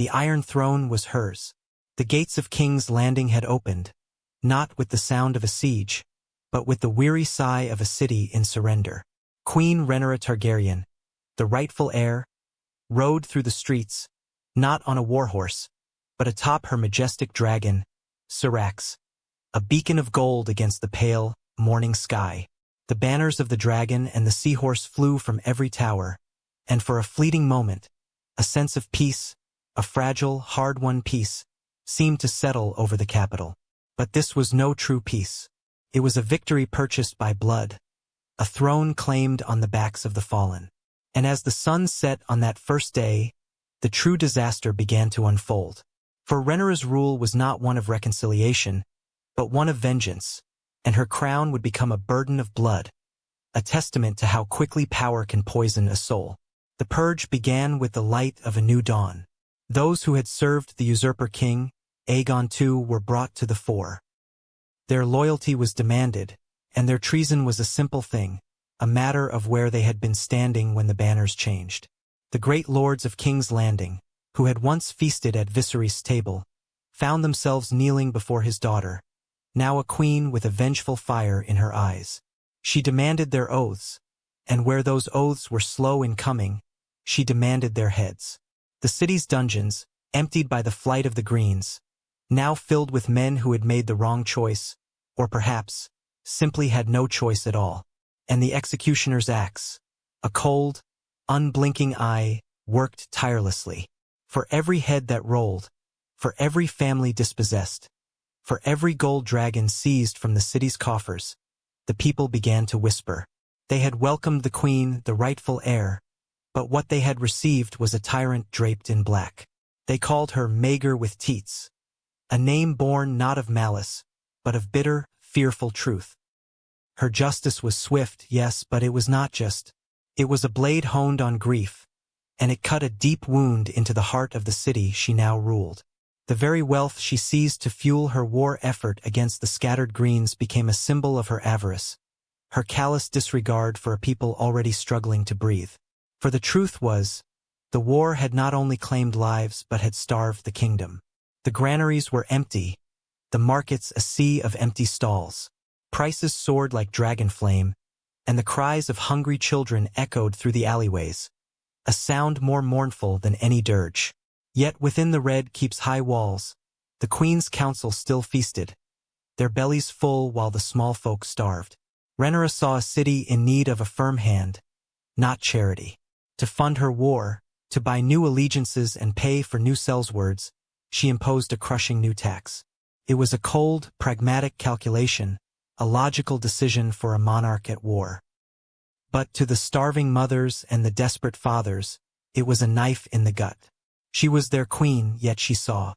The Iron Throne was hers. The gates of King's Landing had opened, not with the sound of a siege, but with the weary sigh of a city in surrender. Queen Rhaenyra Targaryen, the rightful heir, rode through the streets, not on a warhorse, but atop her majestic dragon, Syrax, a beacon of gold against the pale, morning sky. The banners of the dragon and the seahorse flew from every tower, and for a fleeting moment, a sense of peace, a fragile, hard-won peace, seemed to settle over the capital. But this was no true peace. It was a victory purchased by blood, a throne claimed on the backs of the fallen. And as the sun set on that first day, the true disaster began to unfold. For Rhaenyra's rule was not one of reconciliation, but one of vengeance, and her crown would become a burden of blood, a testament to how quickly power can poison a soul. The purge began with the light of a new dawn. Those who had served the usurper king, Aegon II, were brought to the fore. Their loyalty was demanded, and their treason was a simple thing, a matter of where they had been standing when the banners changed. The great lords of King's Landing, who had once feasted at Viserys' table, found themselves kneeling before his daughter, now a queen with a vengeful fire in her eyes. She demanded their oaths, and where those oaths were slow in coming, she demanded their heads. The city's dungeons, emptied by the flight of the Greens, now filled with men who had made the wrong choice, or perhaps, simply had no choice at all. And the executioner's axe, a cold, unblinking eye, worked tirelessly. For every head that rolled, for every family dispossessed, for every gold dragon seized from the city's coffers, the people began to whisper. They had welcomed the queen, the rightful heir, but what they had received was a tyrant draped in black. They called her Maegor with Teats, a name born not of malice, but of bitter, fearful truth. Her justice was swift, yes, but it was not just. It was a blade honed on grief, and it cut a deep wound into the heart of the city she now ruled. The very wealth she seized to fuel her war effort against the scattered Greens became a symbol of her avarice, her callous disregard for a people already struggling to breathe. For the truth was, the war had not only claimed lives but had starved the kingdom. The granaries were empty, the markets a sea of empty stalls. Prices soared like dragon flame, and the cries of hungry children echoed through the alleyways, a sound more mournful than any dirge. Yet within the Red Keep's high walls, the Queen's council still feasted, their bellies full while the small folk starved. Rhaenyra saw a city in need of a firm hand, not charity. To fund her war, to buy new allegiances and pay for new sellswords, she imposed a crushing new tax. It was a cold, pragmatic calculation, a logical decision for a monarch at war. But to the starving mothers and the desperate fathers, it was a knife in the gut. She was their queen, yet she saw